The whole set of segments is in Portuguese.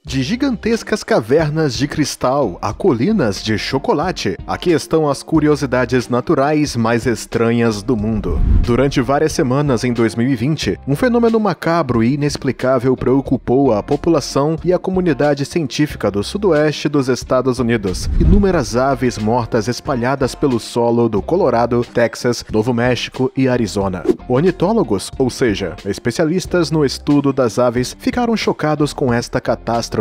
De gigantescas cavernas de cristal a colinas de chocolate, aqui estão as curiosidades naturais mais estranhas do mundo. Durante várias semanas em 2020, um fenômeno macabro e inexplicável preocupou a população e a comunidade científica do sudoeste dos Estados Unidos. Inúmeras aves mortas espalhadas pelo solo do Colorado, Texas, Novo México e Arizona. Ornitólogos, ou seja, especialistas no estudo das aves, ficaram chocados com esta catástrofe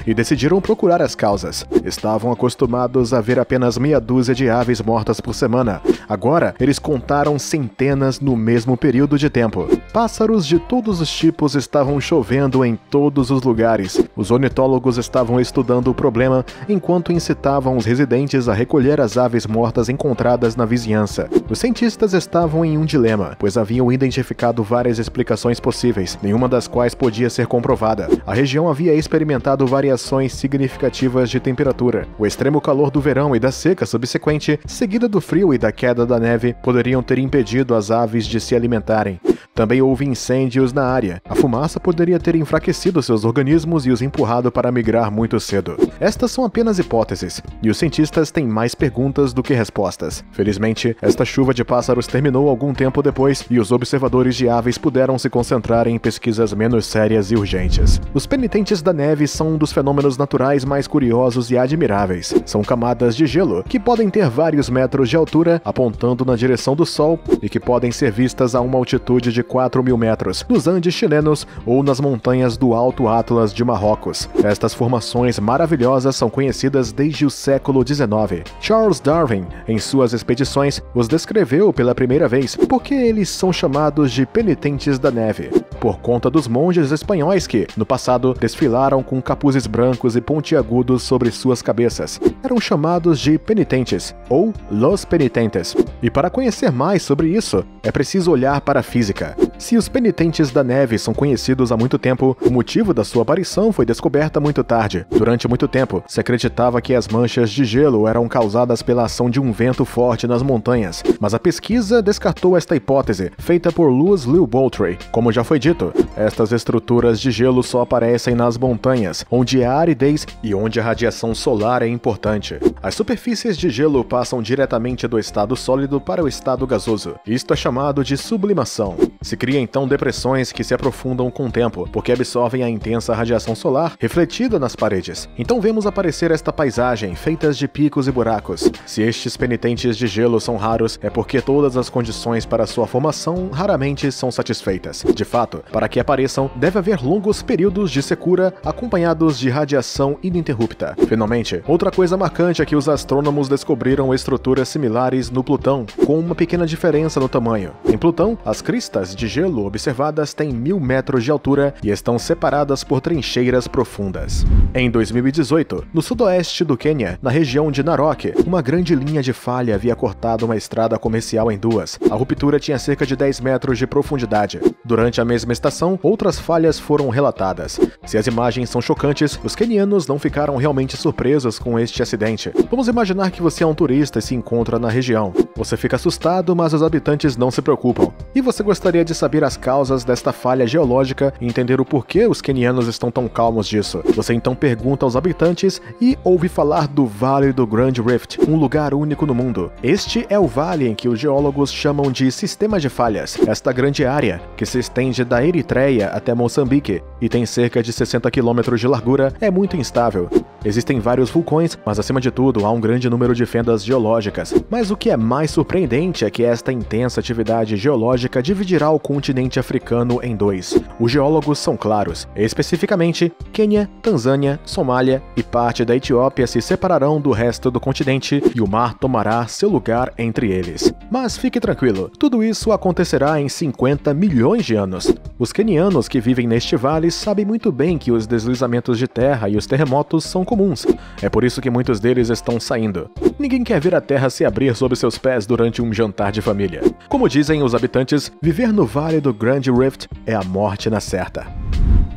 e decidiram procurar as causas. Estavam acostumados a ver apenas meia dúzia de aves mortas por semana. Agora, eles contaram centenas no mesmo período de tempo. Pássaros de todos os tipos estavam chovendo em todos os lugares. Os ornitólogos estavam estudando o problema enquanto incitavam os residentes a recolher as aves mortas encontradas na vizinhança. Os cientistas estavam em um dilema, pois haviam identificado várias explicações possíveis, nenhuma das quais podia ser comprovada. A região havia experimentado variações significativas de temperatura. O extremo calor do verão e da seca subsequente, seguida do frio e da queda da neve, poderiam ter impedido as aves de se alimentarem. Também houve incêndios na área. A fumaça poderia ter enfraquecido seus organismos e os empurrado para migrar muito cedo. Estas são apenas hipóteses, e os cientistas têm mais perguntas do que respostas. Felizmente, esta chuva de pássaros terminou algum tempo depois, e os observadores de aves puderam se concentrar em pesquisas menos sérias e urgentes. Os penitentes da neve são um dos fenômenos naturais mais curiosos e admiráveis. São camadas de gelo que podem ter vários metros de altura, apontando na direção do Sol, e que podem ser vistas a uma altitude de 4.000 metros, nos Andes chilenos ou nas montanhas do Alto Atlas de Marrocos. Estas formações maravilhosas são conhecidas desde o século XIX. Charles Darwin, em suas expedições, os descreveu pela primeira vez porque eles são chamados de penitentes da neve, por conta dos monges espanhóis que, no passado, desfilaram com capuzes brancos e pontiagudos sobre suas cabeças. Eram chamados de penitentes, ou los penitentes. E para conhecer mais sobre isso, é preciso olhar para a física. Se os penitentes da neve são conhecidos há muito tempo, o motivo da sua aparição foi descoberta muito tarde. Durante muito tempo, se acreditava que as manchas de gelo eram causadas pela ação de um vento forte nas montanhas, mas a pesquisa descartou esta hipótese, feita por Louis Liu Boultrey. Como já foi dito, estas estruturas de gelo só aparecem nas montanhas, onde há aridez e onde a radiação solar é importante. As superfícies de gelo passam diretamente do estado sólido para o estado gasoso. Isto é chamado de sublimação. Se cria então depressões que se aprofundam com o tempo, porque absorvem a intensa radiação solar refletida nas paredes. Então vemos aparecer esta paisagem, feitas de picos e buracos. Se estes penitentes de gelo são raros, é porque todas as condições para sua formação raramente são satisfeitas. De fato, para que apareçam, deve haver longos períodos de secura acompanhados de radiação ininterrupta. Finalmente, outra coisa marcante é que os astrônomos descobriram estruturas similares no Plutão, com uma pequena diferença no tamanho. Em Plutão, as cristas de gelo observadas têm 1.000 metros de altura e estão separadas por trincheiras profundas. Em 2018, no sudoeste do Quênia, na região de Narok, uma grande linha de falha havia cortado uma estrada comercial em duas. A ruptura tinha cerca de 10 metros de profundidade. Durante a mesma estação, outras falhas foram relatadas. Se as imagens são chocantes, os quenianos não ficaram realmente surpresos com este acidente. Vamos imaginar que você é um turista e se encontra na região. Você fica assustado, mas os habitantes não se preocupam. E você gostaria de saber as causas desta falha geológica e entender o porquê os quenianos estão tão calmos disso. Você então pergunta aos habitantes e ouve falar do Vale do Grand Rift, um lugar único no mundo. Este é o vale em que os geólogos chamam de Sistema de Falhas. Esta grande área, que se estende da Eritreia até Moçambique e tem cerca de 60 km de largura, é muito instável. Existem vários vulcões, mas acima de tudo há um grande número de fendas geológicas. Mas o que é mais surpreendente é que esta intensa atividade geológica dividirá o continente africano em dois. Os geólogos são claros. Especificamente, Quênia, Tanzânia, Somália e parte da Etiópia se separarão do resto do continente e o mar tomará seu lugar entre eles. Mas fique tranquilo, tudo isso acontecerá em 50 milhões de anos. Os quenianos que vivem neste vale sabem muito bem que os deslizamentos de terra e os terremotos são comuns. É por isso que muitos deles estão saindo. Ninguém quer ver a terra se abrir sob seus pés durante um jantar de família. Como dizem os habitantes, viver no Vale do Grand Rift é a morte na certa.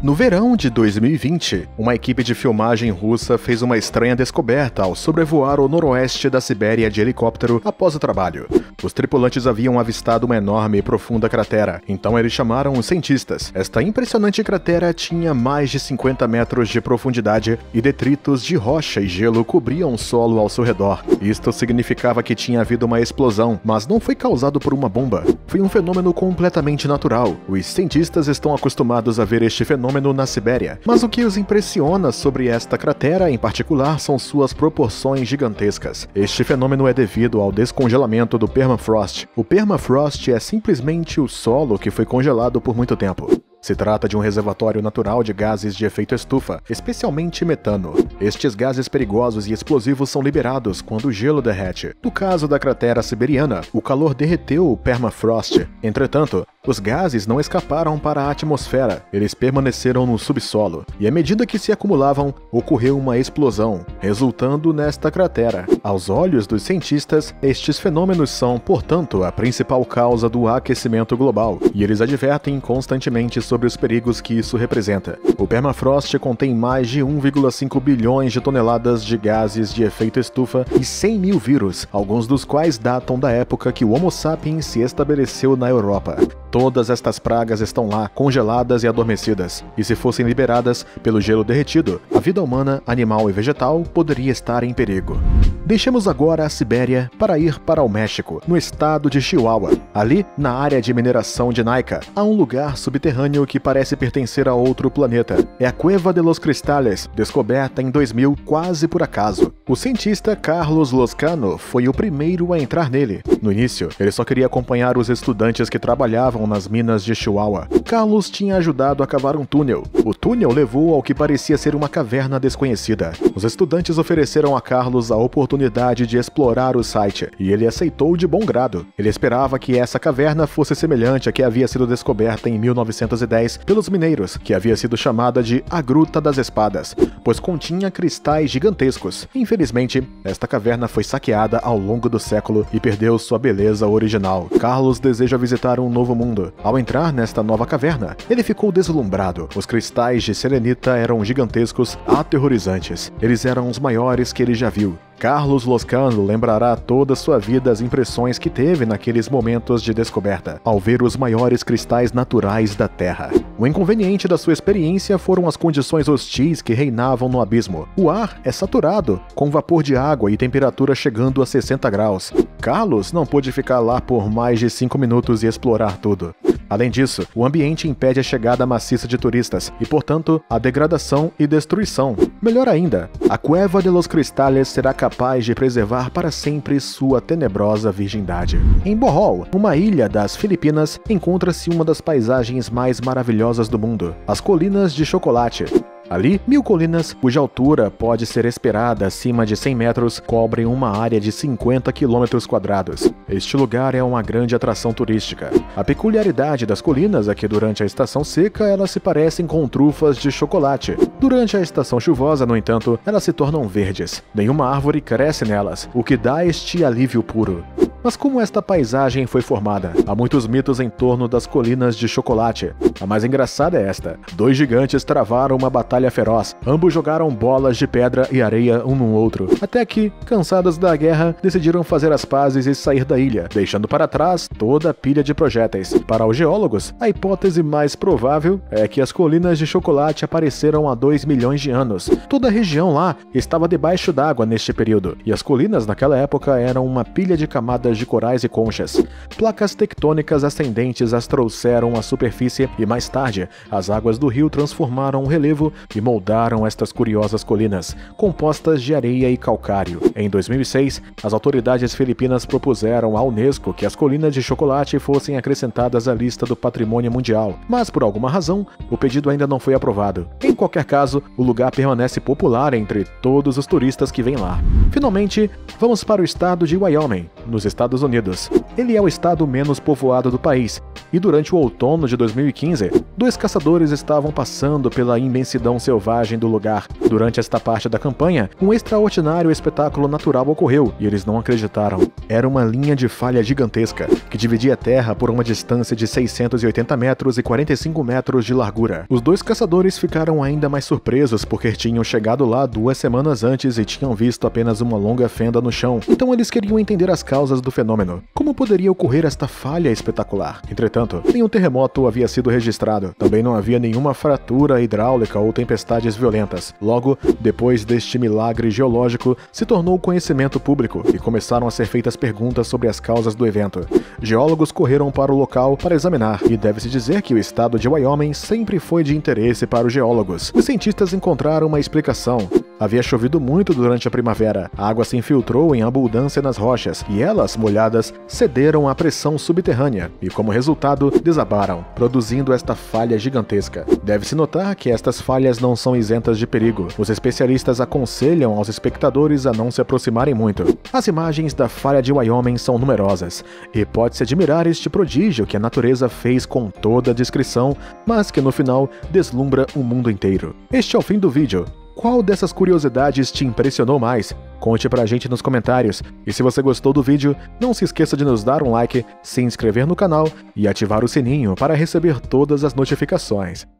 No verão de 2020, uma equipe de filmagem russa fez uma estranha descoberta ao sobrevoar o noroeste da Sibéria de helicóptero após o trabalho. Os tripulantes haviam avistado uma enorme e profunda cratera, então eles chamaram os cientistas. Esta impressionante cratera tinha mais de 50 metros de profundidade e detritos de rocha e gelo cobriam o solo ao seu redor. Isto significava que tinha havido uma explosão, mas não foi causado por uma bomba. Foi um fenômeno completamente natural. Os cientistas estão acostumados a ver este fenômeno na Sibéria, mas o que os impressiona sobre esta cratera em particular são suas proporções gigantescas. Este fenômeno é devido ao descongelamento do permafrost. O permafrost é simplesmente o solo que foi congelado por muito tempo. Se trata de um reservatório natural de gases de efeito estufa, especialmente metano. Estes gases perigosos e explosivos são liberados quando o gelo derrete. No caso da cratera siberiana, o calor derreteu o permafrost. Entretanto, os gases não escaparam para a atmosfera, eles permaneceram no subsolo, e à medida que se acumulavam, ocorreu uma explosão, resultando nesta cratera. Aos olhos dos cientistas, estes fenômenos são, portanto, a principal causa do aquecimento global, e eles advertem constantemente sobre os perigos que isso representa. O permafrost contém mais de 1,5 bilhões de toneladas de gases de efeito estufa e 100 mil vírus, alguns dos quais datam da época que o Homo sapiens se estabeleceu na Europa. Todas estas pragas estão lá, congeladas e adormecidas, e se fossem liberadas pelo gelo derretido, a vida humana, animal e vegetal poderia estar em perigo. Deixemos agora a Sibéria para ir para o México, no estado de Chihuahua. Ali, na área de mineração de Naica, há um lugar subterrâneo que parece pertencer a outro planeta. É a Cueva de los Cristales, descoberta em 2000 quase por acaso. O cientista Carlos Lozcano foi o primeiro a entrar nele. No início, ele só queria acompanhar os estudantes que trabalhavam nas minas de Chihuahua. Carlos tinha ajudado a cavar um túnel. O túnel levou ao que parecia ser uma caverna desconhecida. Os estudantes ofereceram a Carlos a oportunidade de explorar o site, e ele aceitou de bom grado. Ele esperava que essa caverna fosse semelhante à que havia sido descoberta em 1910 pelos mineiros, que havia sido chamada de a Gruta das Espadas, pois continha cristais gigantescos. Infelizmente, esta caverna foi saqueada ao longo do século e perdeu sua beleza original. Carlos deseja visitar um novo mundo. Ao entrar nesta nova caverna, ele ficou deslumbrado. Os cristais de selenita eram gigantescos, aterrorizantes. Eles eram os maiores que ele já viu. Carlos Lozcano lembrará toda sua vida as impressões que teve naqueles momentos de descoberta, ao ver os maiores cristais naturais da Terra. O inconveniente da sua experiência foram as condições hostis que reinavam no abismo. O ar é saturado, com vapor de água e temperatura chegando a 60 graus. Carlos não pôde ficar lá por mais de 5 minutos e explorar tudo. Além disso, o ambiente impede a chegada maciça de turistas e, portanto, a degradação e destruição. Melhor ainda, a Cueva de los Cristales será capaz de preservar para sempre sua tenebrosa virgindade. Em Bohol, uma ilha das Filipinas, encontra-se uma das paisagens mais maravilhosas do mundo, as Colinas de Chocolate. Ali, 1000 colinas, cuja altura pode ser esperada acima de 100 metros, cobrem uma área de 50 quilômetros quadrados. Este lugar é uma grande atração turística. A peculiaridade das colinas é que durante a estação seca elas se parecem com trufas de chocolate. Durante a estação chuvosa, no entanto, elas se tornam verdes. Nenhuma árvore cresce nelas, o que dá este alívio puro. Mas como esta paisagem foi formada? Há muitos mitos em torno das Colinas de Chocolate. A mais engraçada é esta. 2 gigantes travaram uma batalha feroz. Ambos jogaram bolas de pedra e areia um no outro, até que, cansados da guerra, decidiram fazer as pazes e sair da ilha, deixando para trás toda a pilha de projéteis. Para os geólogos, a hipótese mais provável é que as Colinas de Chocolate apareceram há 2 milhões de anos. Toda a região lá estava debaixo d'água neste período, e as colinas naquela época eram uma pilha de camadas de corais e conchas. Placas tectônicas ascendentes as trouxeram à superfície e mais tarde, as águas do rio transformaram o relevo e moldaram estas curiosas colinas, compostas de areia e calcário. Em 2006, as autoridades filipinas propuseram à Unesco que as Colinas de Chocolate fossem acrescentadas à lista do Patrimônio Mundial, mas por alguma razão, o pedido ainda não foi aprovado. Em qualquer caso, o lugar permanece popular entre todos os turistas que vêm lá. Finalmente, vamos para o estado de Wyoming, nos Estados Estados Unidos. Ele é o estado menos povoado do país, e durante o outono de 2015, 2 caçadores estavam passando pela imensidão selvagem do lugar. Durante esta parte da campanha, um extraordinário espetáculo natural ocorreu, e eles não acreditaram. Era uma linha de falha gigantesca, que dividia a terra por uma distância de 680 metros e 45 metros de largura. Os 2 caçadores ficaram ainda mais surpresos porque tinham chegado lá 2 semanas antes e tinham visto apenas uma longa fenda no chão. Então eles queriam entender as causas do fenômeno. Como poderia ocorrer esta falha espetacular? Entretanto, nenhum terremoto havia sido registrado. Também não havia nenhuma fratura hidráulica ou tempestades violentas. Logo, depois deste milagre geológico, se tornou conhecimento público e começaram a ser feitas perguntas sobre as causas do evento. Geólogos correram para o local para examinar, e deve-se dizer que o estado de Wyoming sempre foi de interesse para os geólogos. Os cientistas encontraram uma explicação. Havia chovido muito durante a primavera, a água se infiltrou em abundância nas rochas, e elas, molhadas, cederam à pressão subterrânea, e como resultado, desabaram, produzindo esta falha gigantesca. Deve-se notar que estas falhas não são isentas de perigo. Os especialistas aconselham aos espectadores a não se aproximarem muito. As imagens da falha de Wyoming são numerosas, e pode-se admirar este prodígio que a natureza fez com toda a discrição, mas que no final deslumbra o mundo inteiro. Este é o fim do vídeo. Qual dessas curiosidades te impressionou mais? Conte pra gente nos comentários. E se você gostou do vídeo, não se esqueça de nos dar um like, se inscrever no canal e ativar o sininho para receber todas as notificações.